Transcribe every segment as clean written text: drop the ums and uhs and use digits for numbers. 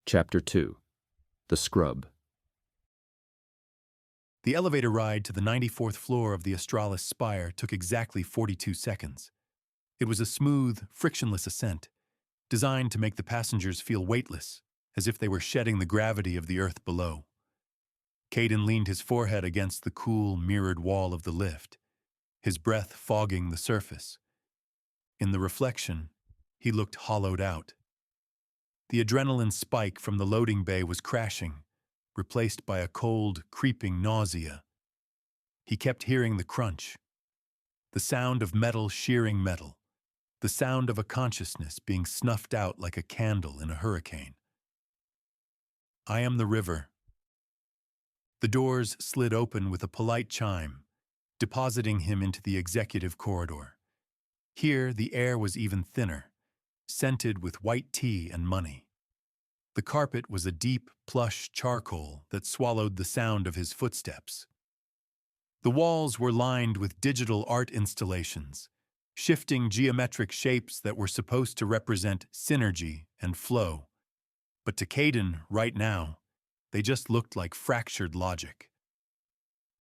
Chapter 2. The Scrub. The elevator ride to the 94th floor of the Australis spire took exactly 42 seconds. It was a smooth, frictionless ascent, designed to make the passengers feel weightless, as if they were shedding the gravity of the earth below. Caden leaned his forehead against the cool, mirrored wall of the lift, his breath fogging the surface. In the reflection, he looked hollowed out. The adrenaline spike from the loading bay was crashing, replaced by a cold, creeping nausea. He kept hearing the crunch, the sound of metal shearing metal, the sound of a consciousness being snuffed out like a candle in a hurricane. "I am the river." The doors slid open with a polite chime, depositing him into the executive corridor. Here, the air was even thinner, scented with white tea and money. The carpet was a deep, plush charcoal that swallowed the sound of his footsteps. The walls were lined with digital art installations, shifting geometric shapes that were supposed to represent synergy and flow. But to Caden, right now, they just looked like fractured logic.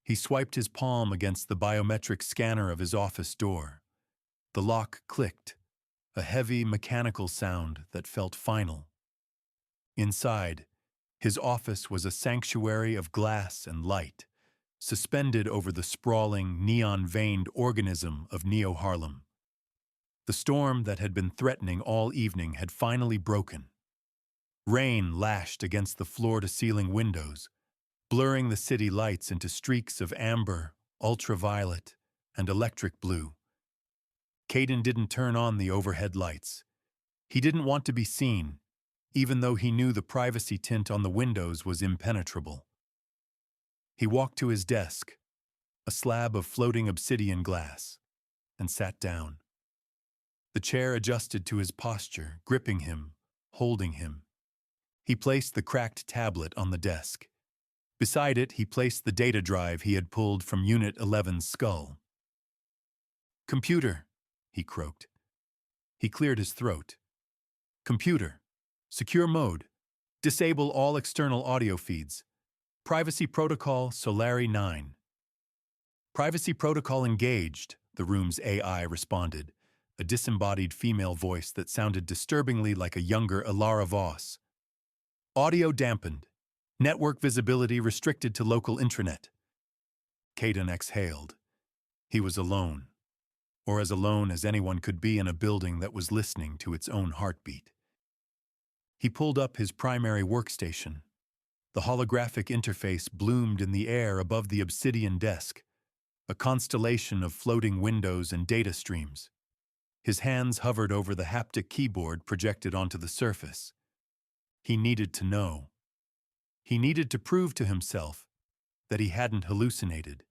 He swiped his palm against the biometric scanner of his office door. The lock clicked, a heavy mechanical sound that felt final. Inside, his office was a sanctuary of glass and light, suspended over the sprawling, neon-veined organism of Neo-Harlem. The storm that had been threatening all evening had finally broken. Rain lashed against the floor-to-ceiling windows, blurring the city lights into streaks of amber, ultraviolet, and electric blue. Caden didn't turn on the overhead lights. He didn't want to be seen, even though he knew the privacy tint on the windows was impenetrable. He walked to his desk, a slab of floating obsidian glass, and sat down. The chair adjusted to his posture, gripping him, holding him. He placed the cracked tablet on the desk. Beside it, he placed the data drive he had pulled from Unit 11's skull. "Computer," he croaked. He cleared his throat. "Computer, secure mode. Disable all external audio feeds. Privacy protocol Solari 9. "Privacy protocol engaged," the room's AI responded, a disembodied female voice that sounded disturbingly like a younger Ilara Voss. "Audio dampened. Network visibility restricted to local intranet." Caden exhaled. He was alone, or as alone as anyone could be in a building that was listening to its own heartbeat. He pulled up his primary workstation. The holographic interface bloomed in the air above the obsidian desk, a constellation of floating windows and data streams. His hands hovered over the haptic keyboard projected onto the surface. He needed to know. He needed to prove to himself that he hadn't hallucinated,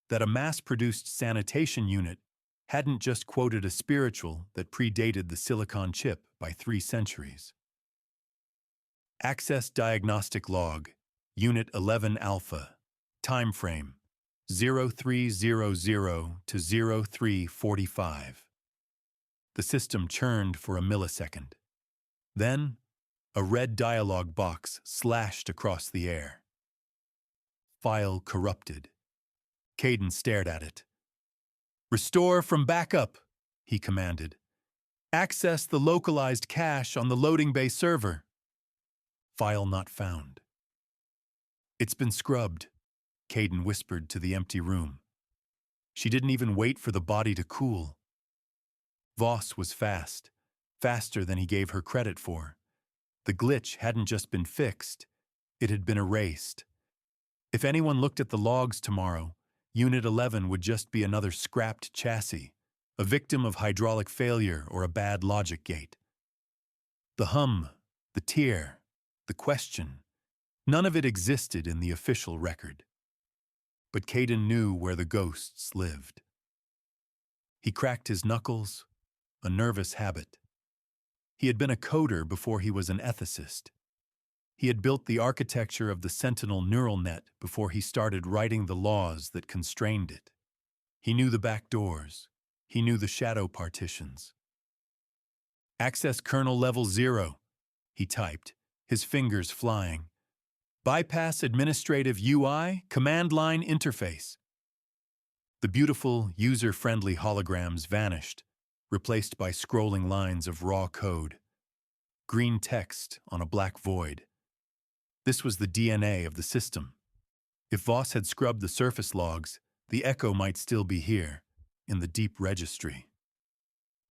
that a mass-produced sanitation unit hadn't just quoted a spiritual that predated the silicon chip by 3 centuries. Access Diagnostic Log, Unit 11 Alpha, Time Frame 0300 to 0345. The system churned for a millisecond. Then, a red dialog box slashed across the air. "File corrupted." Caden stared at it. "Restore from backup," he commanded. "Access the localized cache on the loading bay server." "File not found." "It's been scrubbed," Caden whispered to the empty room. She didn't even wait for the body to cool. Voss was fast, faster than he gave her credit for. The glitch hadn't just been fixed, it had been erased. If anyone looked at the logs tomorrow, Unit 11 would just be another scrapped chassis, a victim of hydraulic failure or a bad logic gate. The hum, the tear, the question, none of it existed in the official record. But Caden knew where the ghosts lived. He cracked his knuckles, a nervous habit. He had been a coder before he was an ethicist. He had built the architecture of the Sentinel neural net before he started writing the laws that constrained it. He knew the back doors. He knew the shadow partitions. "Access kernel level 0, he typed, his fingers flying. Bypass administrative UI, command line interface. The beautiful, user-friendly holograms vanished, replaced by scrolling lines of raw code. Green text on a black void. This was the DNA of the system. If Voss had scrubbed the surface logs, the echo might still be here, in the deep registry.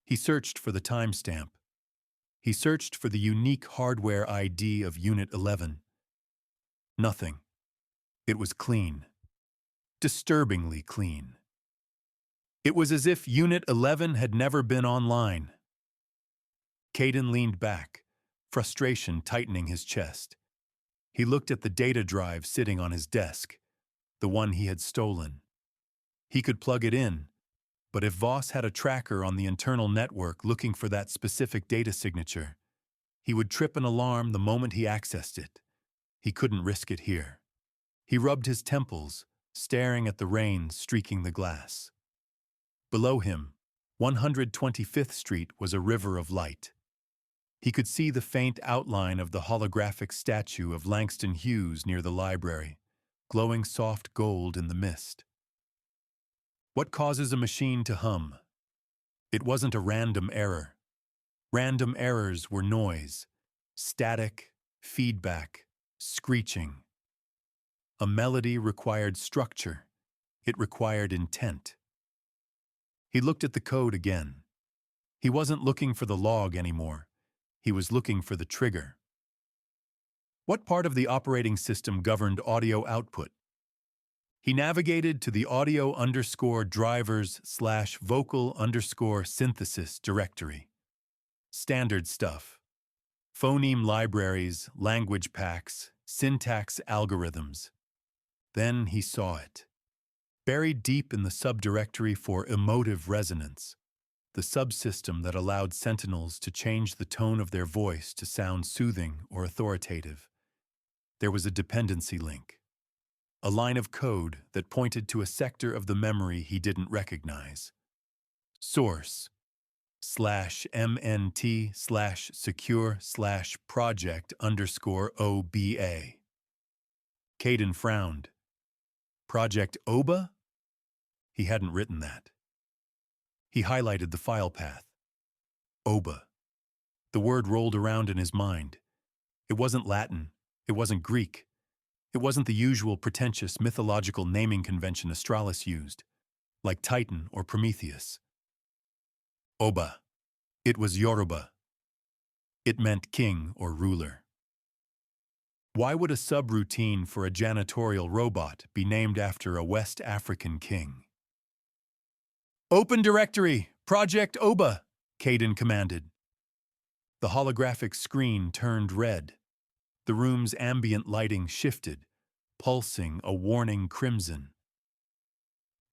He searched for the timestamp. He searched for the unique hardware ID of Unit 11. Nothing. It was clean. Disturbingly clean. It was as if Unit 11 had never been online. Caden leaned back, frustration tightening his chest. He looked at the data drive sitting on his desk, the one he had stolen. He could plug it in, but if Voss had a tracker on the internal network looking for that specific data signature, he would trip an alarm the moment he accessed it. He couldn't risk it here. He rubbed his temples, staring at the rain streaking the glass. Below him, 125th Street was a river of light. He could see the faint outline of the holographic statue of Langston Hughes near the library, glowing soft gold in the mist. What causes a machine to hum? It wasn't a random error. Random errors were noise, static, feedback, screeching. A melody required structure. It required intent. He looked at the code again. He wasn't looking for the log anymore. He was looking for the trigger. What part of the operating system governed audio output? He navigated to the audio_drivers/vocal_synthesis directory. Standard stuff. Phoneme libraries, language packs, syntax algorithms. Then he saw it. Buried deep in the subdirectory for emotive resonance, the subsystem that allowed sentinels to change the tone of their voice to sound soothing or authoritative. There was a dependency link. A line of code that pointed to a sector of the memory he didn't recognize. Source /mnt/secure/project_OBA. Caden frowned. Project OBA? He hadn't written that. He highlighted the file path. OBA. The word rolled around in his mind. It wasn't Latin. It wasn't Greek. It wasn't the usual pretentious mythological naming convention Astralis used, like Titan or Prometheus. Oba. It was Yoruba. It meant king or ruler. Why would a subroutine for a janitorial robot be named after a West African king? Open directory, Project Oba, Caden commanded. The holographic screen turned red. The room's ambient lighting shifted, pulsing a warning crimson.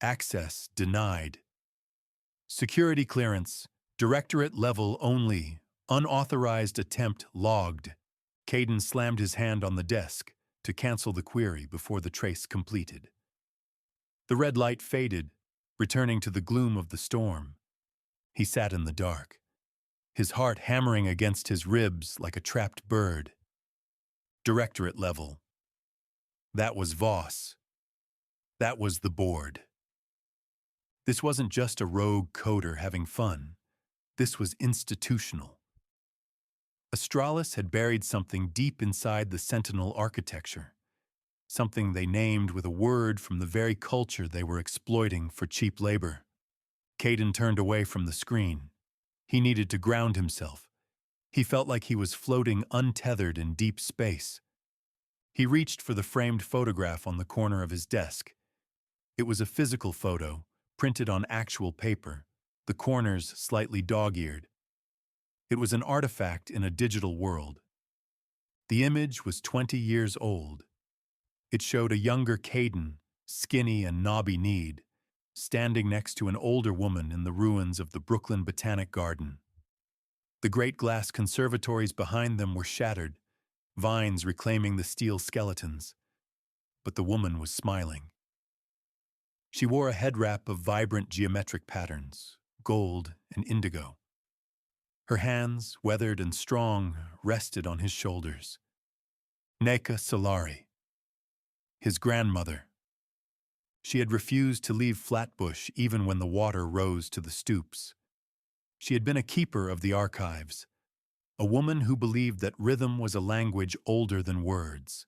Access denied. Security clearance, directorate level only, unauthorized attempt logged. Caden slammed his hand on the desk to cancel the query before the trace completed. The red light faded, returning to the gloom of the storm. He sat in the dark, his heart hammering against his ribs like a trapped bird. Directorate level. That was Voss. That was the board. This wasn't just a rogue coder having fun. This was institutional. Astralis had buried something deep inside the Sentinel architecture, something they named with a word from the very culture they were exploiting for cheap labor. Caden turned away from the screen. He needed to ground himself. He felt like he was floating untethered in deep space. He reached for the framed photograph on the corner of his desk. It was a physical photo, printed on actual paper, the corners slightly dog-eared. It was an artifact in a digital world. The image was 20 years old. It showed a younger Caden, skinny and knobby-kneed, standing next to an older woman in the ruins of the Brooklyn Botanic Garden. The great glass conservatories behind them were shattered, vines reclaiming the steel skeletons. But the woman was smiling. She wore a head wrap of vibrant geometric patterns, gold and indigo. Her hands, weathered and strong, rested on his shoulders. Neka Solari, his grandmother. She had refused to leave Flatbush even when the water rose to the stoops. She had been a keeper of the archives, a woman who believed that rhythm was a language older than words.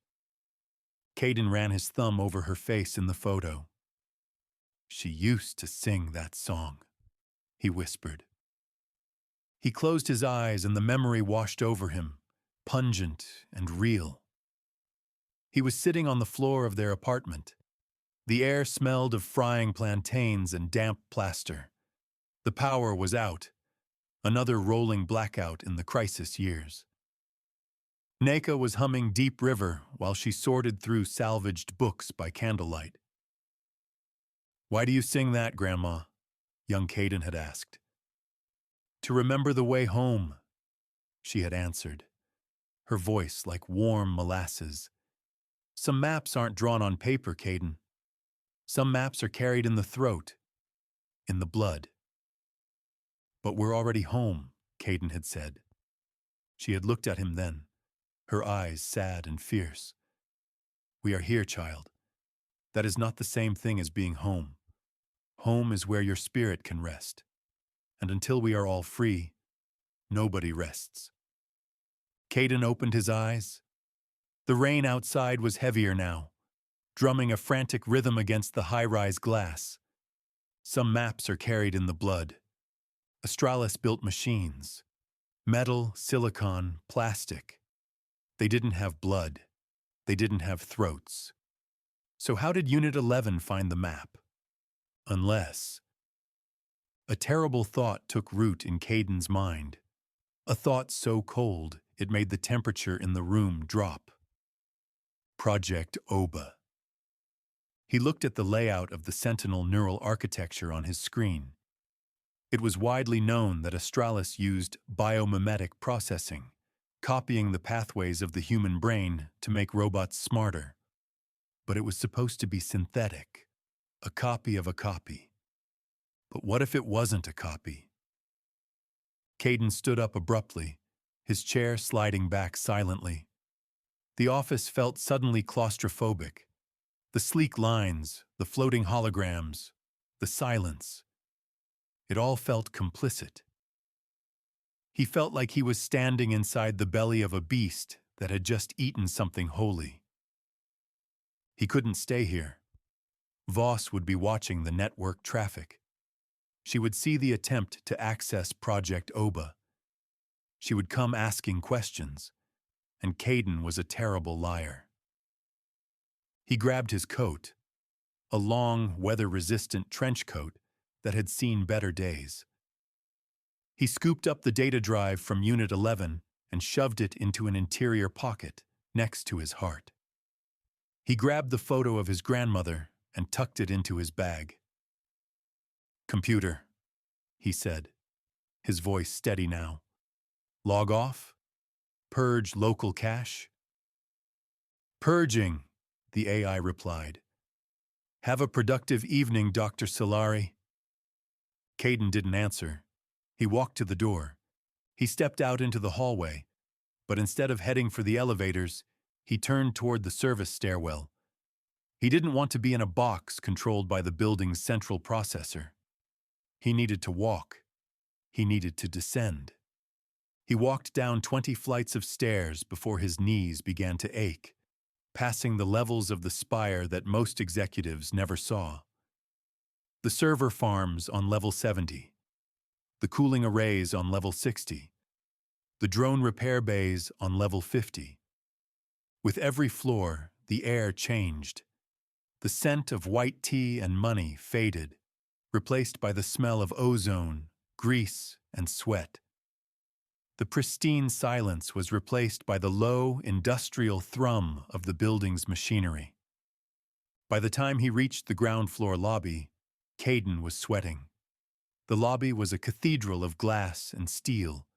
Caden ran his thumb over her face in the photo. "She used to sing that song," he whispered. He closed his eyes and the memory washed over him, pungent and real. He was sitting on the floor of their apartment. The air smelled of frying plantains and damp plaster. The power was out, another rolling blackout in the crisis years. Neka was humming Deep River while she sorted through salvaged books by candlelight. "Why do you sing that, Grandma?" young Caden had asked. "To remember the way home," she had answered, her voice like warm molasses. "Some maps aren't drawn on paper, Caden. Some maps are carried in the throat, in the blood." "But we're already home," Caden had said. She had looked at him then, her eyes sad and fierce. "We are here, child. That is not the same thing as being home. Home is where your spirit can rest. And until we are all free, nobody rests." Caden opened his eyes. The rain outside was heavier now, drumming a frantic rhythm against the high-rise glass. Some maps are carried in the blood. Australis built machines. Metal, silicon, plastic. They didn't have blood. They didn't have throats. So how did Unit 11 find the map? Unless... A terrible thought took root in Caden's mind. A thought so cold it made the temperature in the room drop. Project Oba. He looked at the layout of the Sentinel neural architecture on his screen. It was widely known that Australis used biomimetic processing, copying the pathways of the human brain to make robots smarter. But it was supposed to be synthetic, a copy of a copy. But what if it wasn't a copy? Caden stood up abruptly, his chair sliding back silently. The office felt suddenly claustrophobic. The sleek lines, the floating holograms, the silence. It all felt complicit. He felt like he was standing inside the belly of a beast that had just eaten something holy. He couldn't stay here. Voss would be watching the network traffic. She would see the attempt to access Project Oba. She would come asking questions, and Caden was a terrible liar. He grabbed his coat, a long, weather-resistant trench coat that had seen better days. He scooped up the data drive from Unit 11 and shoved it into an interior pocket next to his heart. He grabbed the photo of his grandmother and tucked it into his bag. "Computer," he said, his voice steady now. "Log off? Purge local cache?" "Purging," the AI replied. "Have a productive evening, Dr. Solari." Caden didn't answer. He walked to the door. He stepped out into the hallway, but instead of heading for the elevators, he turned toward the service stairwell. He didn't want to be in a box controlled by the building's central processor. He needed to walk. He needed to descend. He walked down 20 flights of stairs before his knees began to ache, passing the levels of the spire that most executives never saw. The server farms on level 70. The cooling arrays on level 60. The drone repair bays on level 50. With every floor, the air changed. The scent of white tea and money faded, replaced by the smell of ozone, grease, and sweat. The pristine silence was replaced by the low, industrial thrum of the building's machinery. By the time he reached the ground floor lobby, Caden was sweating. The lobby was a cathedral of glass and steel,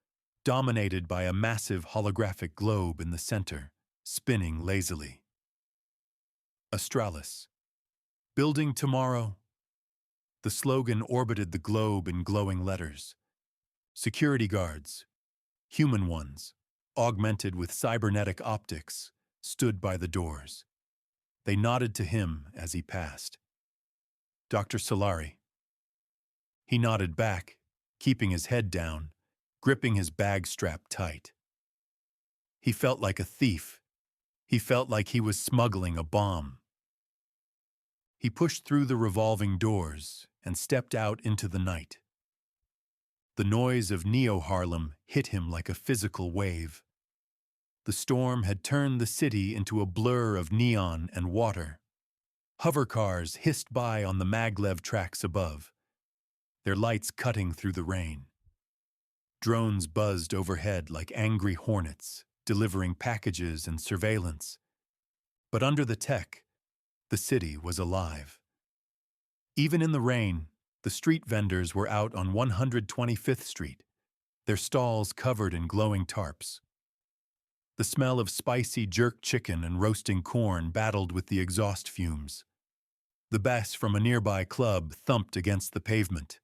dominated by a massive holographic globe in the center, spinning lazily. Australis. Building tomorrow. The slogan orbited the globe in glowing letters. Security guards. Human ones, augmented with cybernetic optics, stood by the doors. They nodded to him as he passed. Dr. Solari. He nodded back, keeping his head down, gripping his bag strap tight. He felt like a thief. He felt like he was smuggling a bomb. He pushed through the revolving doors and stepped out into the night. The noise of Neo-Harlem hit him like a physical wave. The storm had turned the city into a blur of neon and water. Hover cars hissed by on the maglev tracks above, their lights cutting through the rain. Drones buzzed overhead like angry hornets, delivering packages and surveillance. But under the tech, the city was alive. Even in the rain, the street vendors were out on 125th Street, their stalls covered in glowing tarps. The smell of spicy jerk chicken and roasting corn battled with the exhaust fumes. The bass from a nearby club thumped against the pavement,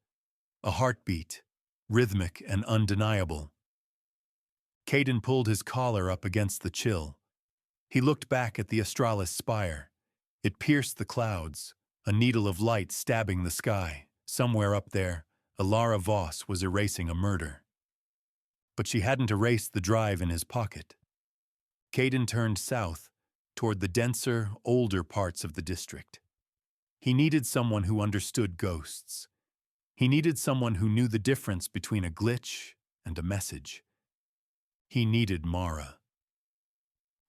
a heartbeat, rhythmic and undeniable. Caden pulled his collar up against the chill. He looked back at the Australis spire. It pierced the clouds, a needle of light stabbing the sky. Somewhere up there, Alara Voss was erasing a murder. But she hadn't erased the drive in his pocket. Caden turned south, toward the denser, older parts of the district. He needed someone who understood ghosts. He needed someone who knew the difference between a glitch and a message. He needed Mara.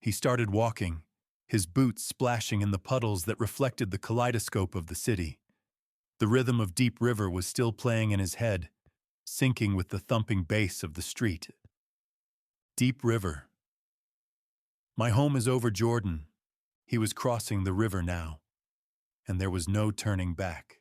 He started walking, his boots splashing in the puddles that reflected the kaleidoscope of the city. The rhythm of Deep River was still playing in his head, syncing with the thumping bass of the street. Deep River. My home is over Jordan. He was crossing the river now, and there was no turning back.